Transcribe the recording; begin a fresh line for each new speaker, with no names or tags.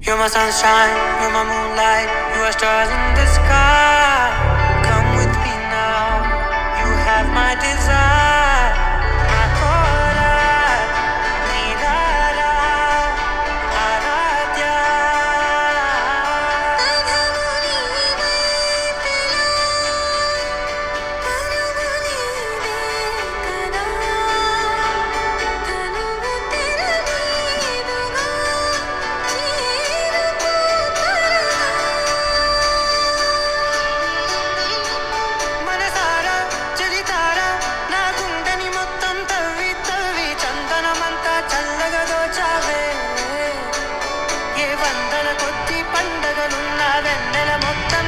You're my sunshine, you're my moonlight, you are stars in the sky. Come with me now, you have my desire. Nakora, Nidara, Aradhya. మనసారా చలితారా నా గుండెని మొత్తం తవ్వి తవ్వి చందనమంతా చల్లగా దోచావే. ఏ వందల కొద్ది పండగలున్న వెన్నెల మొత్తం